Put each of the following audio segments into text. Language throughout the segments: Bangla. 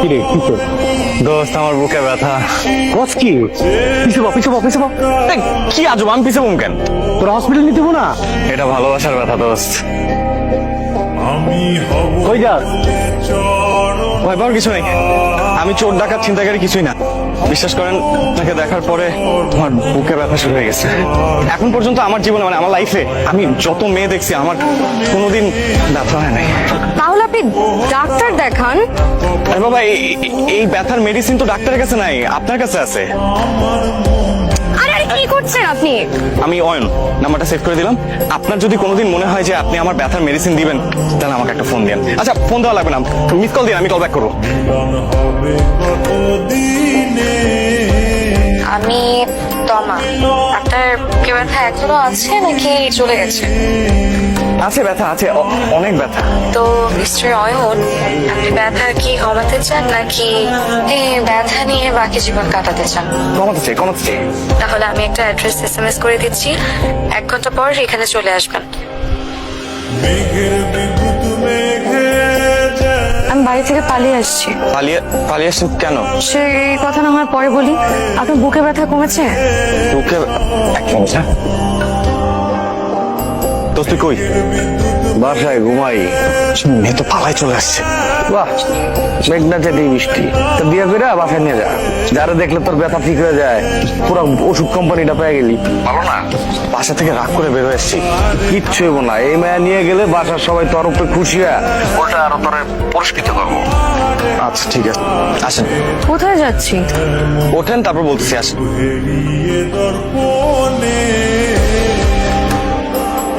কি রে কি তোর দোস্ত আমার বুকে ব্যথা। কস কি পিছু বা এই, কি আজব, আমি পিছে কেন? তোর হসপিটাল নিতে হবো না? এটা ভালোবাসার ব্যথা দোস্ত। কই যাস? ভয় পাওয়ার কিছু নেই, আমি চোর ডাকাত ছিনতাইকারী কিছুই না। বিশ্বাস করেন, তাকে দেখার পরে আমার বুকে ব্যথা শুরু হয়ে গেছে। এখন পর্যন্ত আমার জীবনে মানে আমার লাইফে আমি যত মেয়ে দেখছি আমার কোনোদিন ব্যথা হয় নাই। তাহলে আপনি ডাক্তার দেখান। আরে বাবা, এই ব্যথার মেডিসিন তো ডাক্তারের কাছে নাই, আপনার কাছে আছে। আরে আরে কি করছেন আপনি? আমি অয়ন, নাম্বারটা সেভ করে দিলাম। আপনার যদি কোনোদিন মনে হয় যে আপনি আমার ব্যথার মেডিসিন দিবেন, তাহলে আমাকে একটা ফোন দিন। আচ্ছা, ফোন দেওয়া লাগবে না, মিস কল দিন, আমি কল ব্যাক করবো। আমি তমা। আপনার বুকে ব্যথা এখনো আছে নাকি চলে গেছে? আছে, ব্যথা আছে, অনেক ব্যথা। তো মিস্টার অয়ন, আপনি ব্যথা কি কমাতে চান নাকি এই ব্যথা নিয়ে বাকি জীবন কাটাতে চান? কমাতে চাই। তাহলে আমি একটা অ্যাড্রেস SMS করে দিচ্ছি, 1 ঘন্টা পর এখানে চলে আসবেন। আমি বাড়ি থেকে পালিয়ে আসছি। পালিয়ে আসছেন কেন? সে এই কথা না হয় পরে বলি। আপনার বুকে ব্যথা কমেছে? বুকে এক মিনিট, হ্যাঁ। দোস্ত তুই কই? বাসায় ঘুমাই। মেয়ে তো পালায় চলে আসছে। বাহ, মেঘনা চাইতে বৃষ্টি। তো বিয়ে করে বাসায় নিয়ে যা, যারা দেখলে তোর ব্যথা ঠিক হয়ে যায়। পুরো ওষুধ কোম্পানিটা পেয়ে গেলি। ভালো না, বাসা থেকে রাগ করে বের হয়ে এসছি। কিচ্ছু হইব না, এই মায়া নিয়ে গেলে বাসার সবাই তোর উপরে খুশি হয়, ওটা আরো তোর পুরস্কৃত করবো। আচ্ছা ঠিক আছে, আসেন। কোথায় যাচ্ছি? ওঠেন, তারপর বলতেছি, আসেন।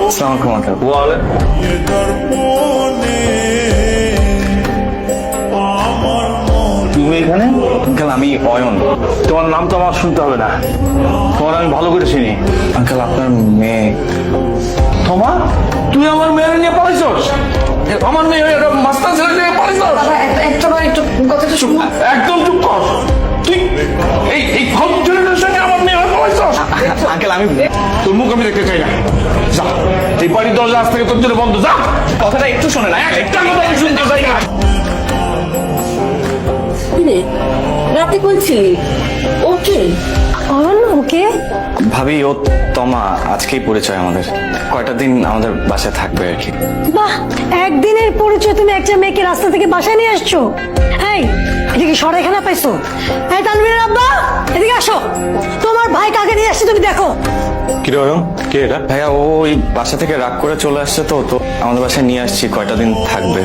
আসসালামু আলাইকুম আঙ্কেল। তুমি এখানে? আঙ্কেল আমি অয়ন। তোমার নাম তো আমার শুনতে হবে না, তোমার আমি ভালো করে চিনি। আঙ্কেল আপনার মেয়ে। তোমা, তুই আমার মেয়ে নিয়ে পালাইছস? আমার মেয়ে মাস্টার ছেলে নিয়ে পালাইছস? একটু কথাটা শুনুন। একদম চুপ কর। তুই এই ফালতু ছেলেদের সঙ্গে আমার মেয়ে হয়ে পালাইছস? আঙ্কেল আমি তোর মুখ আমি দেখতে চাই না, যা। এই বাড়ির দরজা আজ থেকে তোর জন্য বন্ধ, যা। কথাটা একটু শোনেন। একটা কথা আমি শুনতে চাই না। রাতে বলছিলি ওকে? অয়ন ওকে? ভাবি ও তমা, আজকেই পরিচয় আমাদের। কয়টা দিন আমাদের বাসায় থাকবে আর কি। বাহ, একদিনের পরিচয় তুমি একটা মেয়েকে রাস্তা থেকে বাসায় নিয়ে আসছো? এই, এদিকে সরে খেলা পাইছো? এই তানভীরের আব্বা, এদিকে আসো। তোমার ভাই কাকে নিয়ে আসছে তুমি দেখো। কি রে অয়ন, কে এটা? ভাইয়া ও ওই বাসা থেকে রাগ করে চলে আসছে, তো আমাদের বাসায় নিয়ে আসছি, কয়টা দিন থাকবে।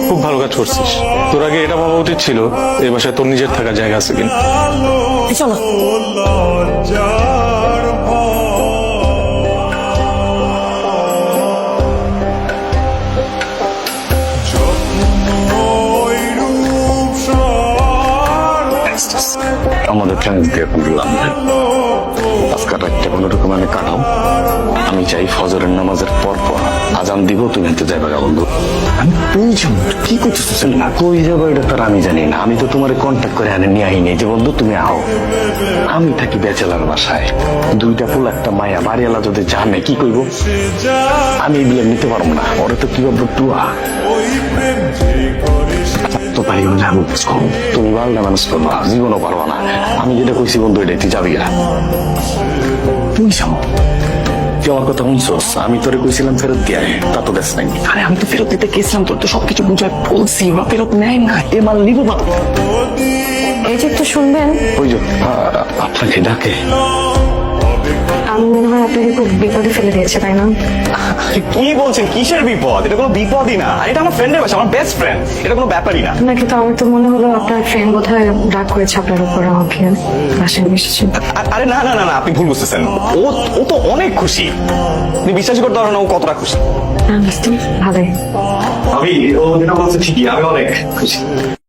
খুব ভালো কাজ করছিস। তোর আগে এটা ভাবা উচিত ছিল এই বাসায় তোর নিজের থাকার জায়গা আছে কিনা। এই চলো। আমাদের ফ্রেন্ড দিয়ে করলাম, আজকাল রাতটা কোনো রকম আমি কাটাও। আমি চাই ফজরের নামাজের পর আজান দিব, তুমি হাতে যাবে বন্ধু। আমি তুই কি করতেছিস না? কই যাবো এটা তার আমি জানি না। আমি তো তোমার কন্ট্যাক্ট করে আনে নিয়ে আইনি যে বন্ধু তুমি আও। আমি থাকি ব্যাচেলার বাসায়, 2টা ফুল একটা মায়া। বাড়িওয়ালা যদি জানে কি করবো? আমি এগুলো নিতে পারবো না। ওরা তো কি বলবো টুয়া তো পারি না। তুমি বাংলা মানুষ করবো, জীবনও পারবো না। আমি যেটা কইছি বন্ধু, এটাই তুই যাবি না। তুই যাও, তুই আমার কথা শুনছস? আমি তোরে কইছিলাম ফেরত দিয়ে আয়, তা তো দেশ নাই। আরে আমি তো ফেরত দিতে গেছিলাম, তোর তো সবকিছু বুঝায় বলছি, বা ফেরত নেয় না। এ মাল নিবো না। এই যে একটু শুনবেন, ওই যে আপনাকে ডাকে। আমি মনে হয় আপনাকে খুব বিপদে ফেলে দিয়েছে, তাই না? কি বলছেন, কিসের বিপদ? এটা কোনো বিপদই না, আর এটা আমার ফ্রেন্ডের বাসা, আমার বেস্ট ফ্রেন্ড। এটা কোনো ব্যাপারই না। নাকি তো আমার তো মনে হলো আপনার ফ্রেন্ড বোধহয় রাগ করেছে আপনার উপর, আমাকে বাসায় এসেছে। আরে না না না না, আপনি ভুল বুঝতেছেন। ও তো অনেক খুশি, আপনি বিশ্বাসই করতে পারেন না ও কতটা খুশি। ভালোই। আমি ও যেটা বলছে ঠিকই, আমি অনেক খুশি।